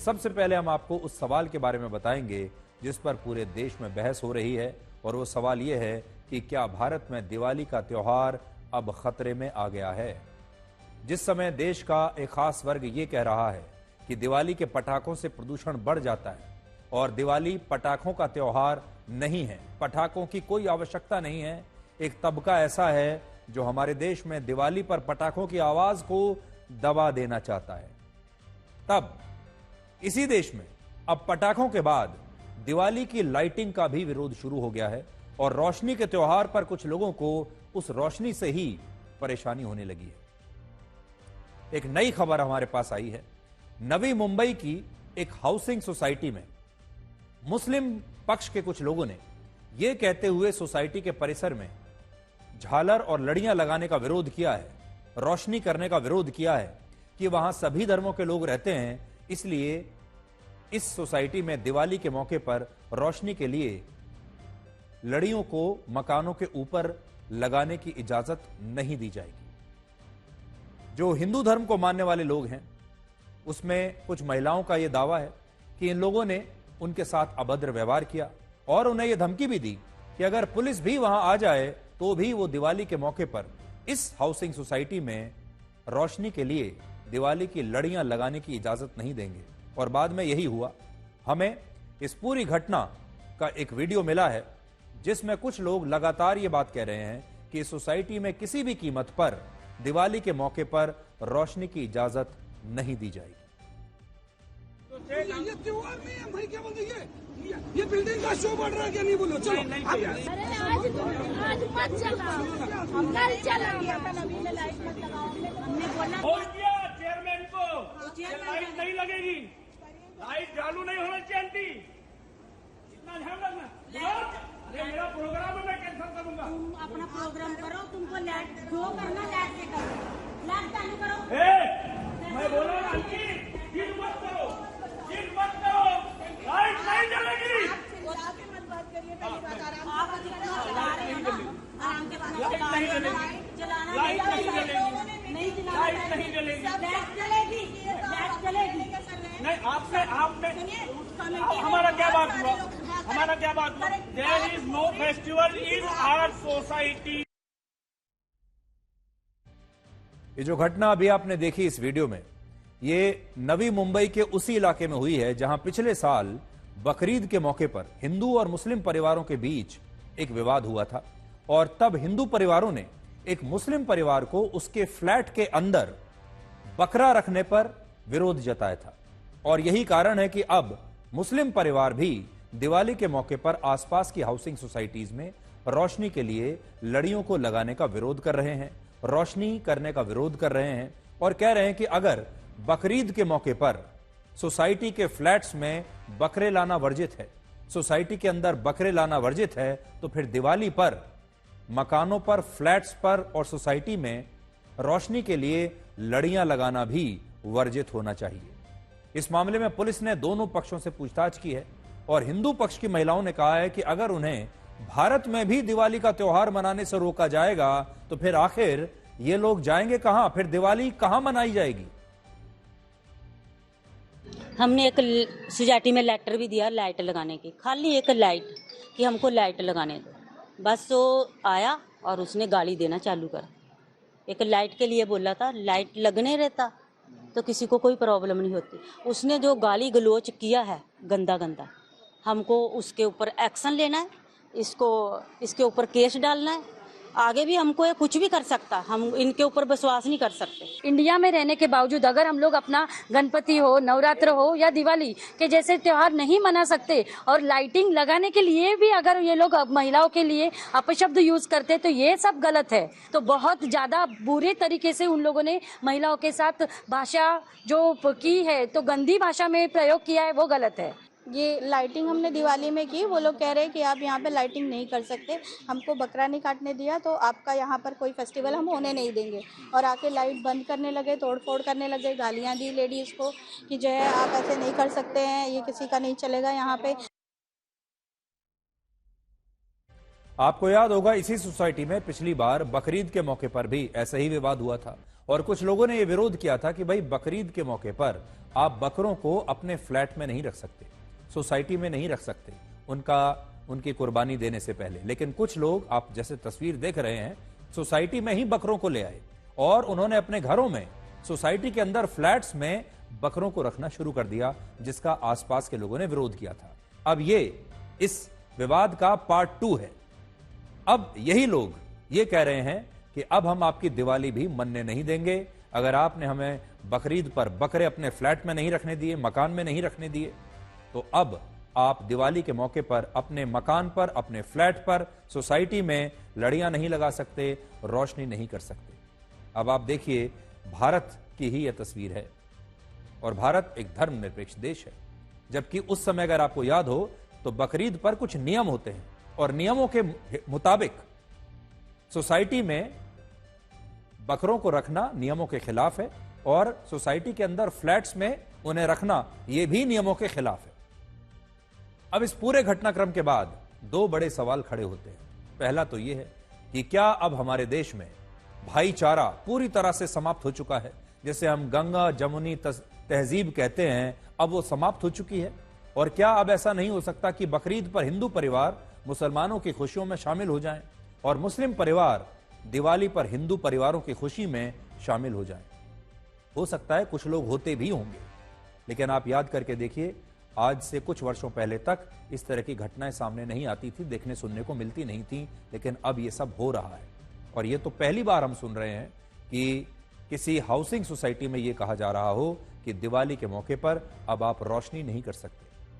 सबसे पहले हम आपको उस सवाल के बारे में बताएंगे जिस पर पूरे देश में बहस हो रही है, और वो सवाल ये है कि क्या भारत में दिवाली का त्योहार अब खतरे में आ गया है। जिस समय देश का एक खास वर्ग ये कह रहा है कि दिवाली के पटाखों से प्रदूषण बढ़ जाता है और दिवाली पटाखों का त्योहार नहीं है, पटाखों की कोई आवश्यकता नहीं है, एक तबका ऐसा है जो हमारे देश में दिवाली पर पटाखों की आवाज को दबा देना चाहता है। तब इसी देश में अब पटाखों के बाद दिवाली की लाइटिंग का भी विरोध शुरू हो गया है और रोशनी के त्योहार पर कुछ लोगों को उस रोशनी से ही परेशानी होने लगी है। एक नई खबर हमारे पास आई है। नवी मुंबई की एक हाउसिंग सोसाइटी में मुस्लिम पक्ष के कुछ लोगों ने यह कहते हुए सोसाइटी के परिसर में झालर और लड़ियां लगाने का विरोध किया है, रोशनी करने का विरोध किया है कि वहां सभी धर्मों के लोग रहते हैं, इसलिए इस सोसाइटी में दिवाली के मौके पर रोशनी के लिए लड़ियों को मकानों के ऊपर लगाने की इजाजत नहीं दी जाएगी। जो हिंदू धर्म को मानने वाले लोग हैं उसमें कुछ महिलाओं का यह दावा है कि इन लोगों ने उनके साथ अभद्र व्यवहार किया और उन्हें यह धमकी भी दी कि अगर पुलिस भी वहां आ जाए तो भी वो दिवाली के मौके पर इस हाउसिंग सोसाइटी में रोशनी के लिए दिवाली की लड़ियां लगाने की इजाजत नहीं देंगे। और बाद में यही हुआ। हमें इस पूरी घटना का एक वीडियो मिला है जिसमें कुछ लोग लगातार ये बात कह रहे हैं कि इस सोसाइटी में किसी भी कीमत पर दिवाली के मौके पर रोशनी की इजाजत नहीं दी जाएगी। ये त्योहार नहीं है भाई, क्या बोल रही है? ये बिल्डिंग का शो बढ़ रहा है क्या? नहीं बोलो, चलो अरे आज मत चलाओ, हम कल चलाएंगे। लाइट मत लगाओ, हमने बोला बोल दिया चेयरमैन को लाइट नहीं लगेगी, लाइट चालू नहीं होना चाहिए। इतना ध्यान रखना। ये मेरा प्रोग्राम है, मैं कैंसिल करूंगा। तुम अपना प्रोग्राम करो, तुमको लाइट जो करना लाइट से करो, लाइट चालू करो। मैं बोल रहा हूँ जिद मत करो, जिद मत करो, लाइट नहीं जलेगी। मत बात करिए, पहली बात आप जितना चला रहे हो ना, आराम के बाद लाइट जलाना लाइट नहीं जलेगी, नहीं जलाना, लाइट नहीं जलेगी, लाइट जलेगी, लाइट जलेगी। नहीं आपने हमारा क्या बात हुआ? हमारा क्या बात हुआ? There is no festival in our society. ये जो घटना अभी आपने देखी इस वीडियो में, ये नवी मुंबई के उसी इलाके में हुई है जहां पिछले साल बकरीद के मौके पर हिंदू और मुस्लिम परिवारों के बीच एक विवाद हुआ था और तब हिंदू परिवारों ने एक मुस्लिम परिवार को उसके फ्लैट के अंदर बकरा रखने पर विरोध जताया था। और यही कारण है कि अब मुस्लिम परिवार भी दिवाली के मौके पर आसपास की हाउसिंग सोसाइटीज में रोशनी के लिए लड़ियों को लगाने का विरोध कर रहे हैं, रोशनी करने का विरोध कर रहे हैं और कह रहे हैं कि अगर बकरीद के मौके पर सोसाइटी के फ्लैट्स में बकरे लाना वर्जित है, सोसाइटी के अंदर बकरे लाना वर्जित है, तो फिर दिवाली पर मकानों पर, फ्लैट्स पर और सोसाइटी में रोशनी के लिए लड़ियां लगाना भी वर्जित होना चाहिए। इस मामले में पुलिस ने दोनों पक्षों से पूछताछ की है और हिंदू पक्ष की महिलाओं ने कहा है कि अगर उन्हें भारत में भी दिवाली का त्योहार मनाने से रोका जाएगा तो फिर आखिर ये लोग जाएंगे कहां, फिर दिवाली कहां मनाई जाएगी। हमने एक सोसाइटी में लेटर भी दिया लाइट लगाने की, खाली एक लाइट कि हमको लाइट लगाने दो। बस वो आया और उसने गाली देना चालू कर। एक लाइट के लिए बोला था, लाइट लगने रहता तो किसी को कोई प्रॉब्लम नहीं होती। उसने जो गाली गलोच किया है गंदा गंदा, हमको उसके ऊपर एक्शन लेना है, इसके ऊपर केस डालना है। आगे भी हमको ये कुछ भी कर सकता, हम इनके ऊपर विश्वास नहीं कर सकते। इंडिया में रहने के बावजूद अगर हम लोग अपना गणपति हो, नवरात्र हो या दिवाली के जैसे त्योहार नहीं मना सकते और लाइटिंग लगाने के लिए भी अगर ये लोग महिलाओं के लिए अपशब्द यूज करते तो ये सब गलत है। तो बहुत ज्यादा बुरे तरीके से उन लोगों ने महिलाओं के साथ भाषा जो की है, तो गंदी भाषा में प्रयोग किया है, वो गलत है। ये लाइटिंग हमने दिवाली में की, वो लोग कह रहे हैं कि आप यहाँ पे लाइटिंग नहीं कर सकते, हमको बकरा नहीं काटने दिया तो आपका यहाँ पर कोई फेस्टिवल हम होने नहीं देंगे। और आके लाइट बंद करने लगे, तोड़फोड़ करने लगे, गालियाँ दी लेडीज़ को कि जो है आप ऐसे नहीं कर सकते हैं, ये किसी का नहीं चलेगा यहाँ पे। आपको याद होगा इसी सोसाइटी में पिछली बार बकरीद के मौके पर भी ऐसा ही विवाद हुआ था और कुछ लोगों ने यह विरोध किया था कि भाई बकरीद के मौके पर आप बकरों को अपने फ्लैट में नहीं रख सकते, सोसाइटी में नहीं रख सकते उनकी कुर्बानी देने से पहले। लेकिन कुछ लोग, आप जैसे तस्वीर देख रहे हैं, सोसाइटी में ही बकरों को ले आए और उन्होंने अपने घरों में, सोसाइटी के अंदर फ्लैट्स में बकरों को रखना शुरू कर दिया, जिसका आसपास के लोगों ने विरोध किया था। अब ये इस विवाद का पार्ट 2 है। अब यही लोग ये कह रहे हैं कि अब हम आपकी दिवाली भी मनने नहीं देंगे। अगर आपने हमें बकरीद पर बकरे अपने फ्लैट में नहीं रखने दिए, मकान में नहीं रखने दिए, तो अब आप दिवाली के मौके पर अपने मकान पर, अपने फ्लैट पर, सोसाइटी में लड़ियां नहीं लगा सकते, रोशनी नहीं कर सकते। अब आप देखिए, भारत की ही यह तस्वीर है और भारत एक धर्मनिरपेक्ष देश है। जबकि उस समय अगर आपको याद हो तो बकरीद पर कुछ नियम होते हैं और नियमों के मुताबिक सोसाइटी में बकरों को रखना नियमों के खिलाफ है और सोसाइटी के अंदर फ्लैट्स में उन्हें रखना यह भी नियमों के खिलाफ है। अब इस पूरे घटनाक्रम के बाद 2 बड़े सवाल खड़े होते हैं। पहला तो यह है कि क्या अब हमारे देश में भाईचारा पूरी तरह से समाप्त हो चुका है? जैसे हम गंगा जमुनी तहजीब कहते हैं, अब वो समाप्त हो चुकी है? और क्या अब ऐसा नहीं हो सकता कि बकरीद पर हिंदू परिवार मुसलमानों की खुशियों में शामिल हो जाएं और मुस्लिम परिवार दिवाली पर हिंदू परिवारों की खुशी में शामिल हो जाएं? हो सकता है कुछ लोग होते भी होंगे, लेकिन आप याद करके देखिए, आज से कुछ वर्षों पहले तक इस तरह की घटनाएं सामने नहीं आती थी, देखने सुनने को मिलती नहीं थी, लेकिन अब ये सब हो रहा है। और ये तो पहली बार हम सुन रहे हैं कि किसी हाउसिंग सोसाइटी में ये कहा जा रहा हो कि दिवाली के मौके पर अब आप रोशनी नहीं कर सकते।